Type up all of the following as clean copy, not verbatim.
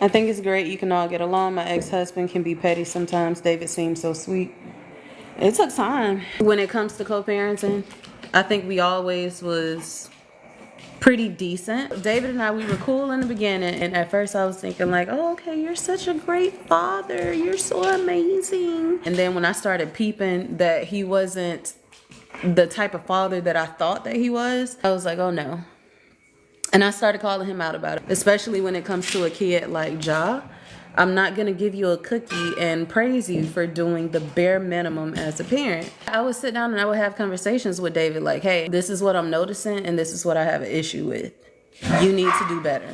I think it's great you can all get along. My ex-husband can be petty sometimes. David seems so sweet. It took time. When it comes to co-parenting, I think we always was pretty decent. David and I, we were cool in the beginning, and at first I was thinking like, oh, okay, you're such a great father. You're so amazing. And then when I started peeping that he wasn't the type of father that I thought that he was, I was like, oh no. And I started calling him out about it, especially when it comes to a kid like Ja. I'm not going to give you a cookie and praise you for doing the bare minimum as a parent. I would sit down and I would have conversations with David like, hey, this is what I'm noticing and this is what I have an issue with. You need to do better.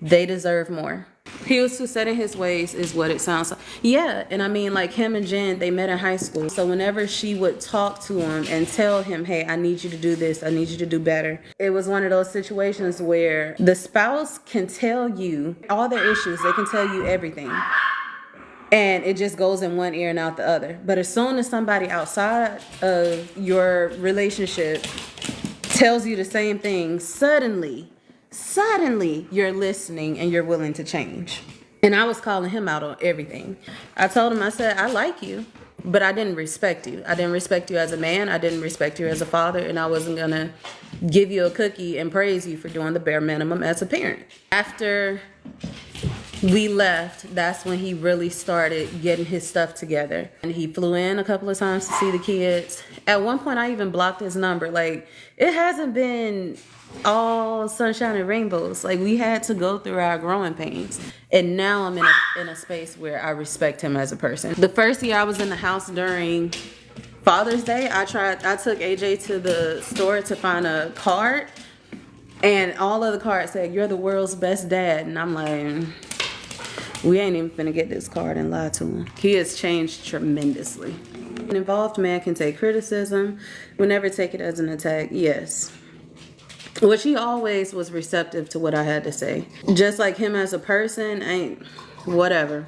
They deserve more. He was too set in his ways is what it sounds like. Yeah, and I mean, like him and Jen, they met in high school. So whenever she would talk to him and tell him, hey, I need you to do this, I need you to do better. It was one of those situations where the spouse can tell you all their issues. They can tell you everything. And it just goes in one ear and out the other. But as soon as somebody outside of your relationship tells you the same thing, suddenly you're listening and you're willing to change. And I was calling him out on everything. I told him, I said, I like you, but I didn't respect you. I didn't respect you as a man. I didn't respect you as a father. And I wasn't going to give you a cookie and praise you for doing the bare minimum as a parent. After we left, that's when he really started getting his stuff together. And he flew in a couple of times to see the kids. At one point, I even blocked his number. Like, it hasn't been all sunshine and rainbows. Like, we had to go through our growing pains. And now I'm in a space where I respect him as a person. The first year I was in the house during Father's Day, I took AJ to the store to find a card. And all of the cards said, you're the world's best dad. And I'm like, we ain't even finna get this card and lie to him. He has changed tremendously. An involved man can take criticism, will never take it as an attack, yes. Which he always was receptive to what I had to say. Just like him as a person, ain't whatever.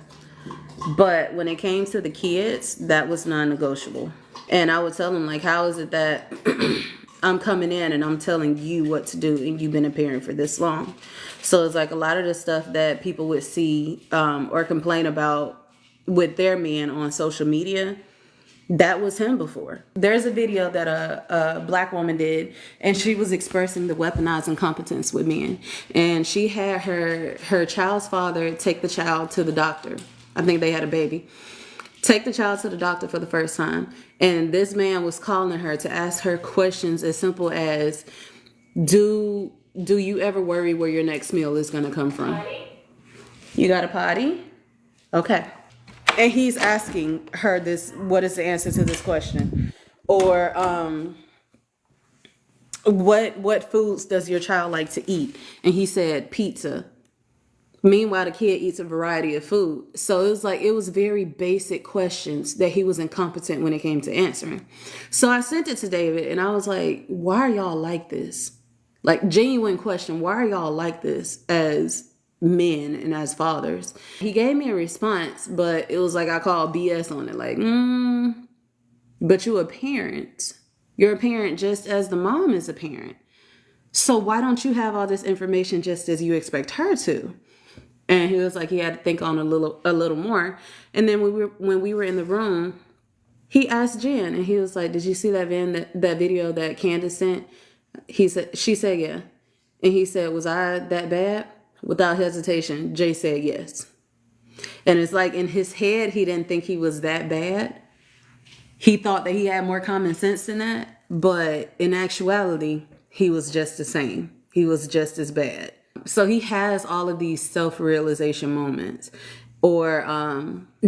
But when it came to the kids, that was non-negotiable. And I would tell him, like, how is it that I'm coming in and I'm telling you what to do and you've been a parent for this long? So it's like a lot of the stuff that people would see or complain about with their men on social media, that was him before. There's a video that a black woman did, and she was expressing the weaponized incompetence with men. And she had her child's father take the child to the doctor. I think they had a baby. Take the child to the doctor for the first time. And this man was calling her to ask her questions as simple as, do you ever worry where your next meal is going to come from? You got a potty? Okay. And he's asking her this, what is the answer to this question? Or what foods does your child like to eat? And he said pizza. Meanwhile, the kid eats a variety of food. So it was very basic questions that he was incompetent when it came to answering. So I sent it to David and I was like, why are y'all like this? Like, genuine question, why are y'all like this as men and as fathers? He gave me a response, but it was like I called BS on it. Like, but you're a parent. You're a parent just as the mom is a parent. So why don't you have all this information just as you expect her to? And he was like, he had to think on a little more. And then when we were in the room, he asked Jen, and he was like, did you see that video that Candace sent? She said, yeah. And he said, was I that bad? Without hesitation, Jay said yes. And it's like in his head, he didn't think he was that bad. He thought that he had more common sense than that. But in actuality, he was just the same. He was just as bad. So he has all of these self-realization moments. Or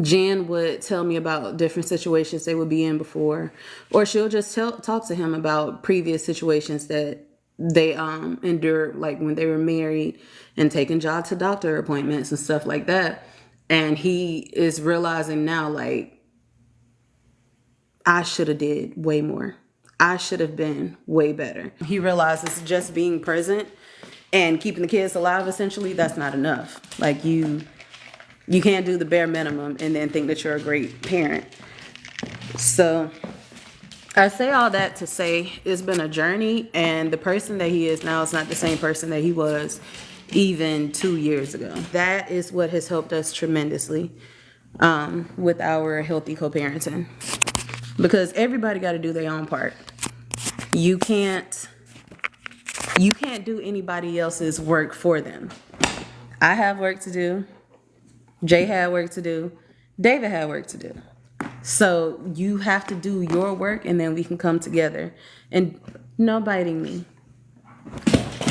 Jan would tell me about different situations they would be in before. Or she'll just talk to him about previous situations that they endured, like when they were married and taking Ja to doctor appointments and stuff like that. And he is realizing now, like, I should have did way more. I should have been way better. He realizes just being present and keeping the kids alive, essentially, that's not enough. Like, you can't do the bare minimum and then think that you're a great parent. So I say all that to say it's been a journey, and the person that he is now is not the same person that he was even 2 years ago. That is what has helped us tremendously with our healthy co-parenting, because everybody got to do their own part. You can't do anybody else's work for them. I have work to do. Jay had work to do. David had work to do. So you have to do your work, and then we can come together. And no biting me.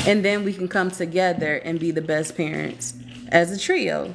And then we can come together and be the best parents as a trio.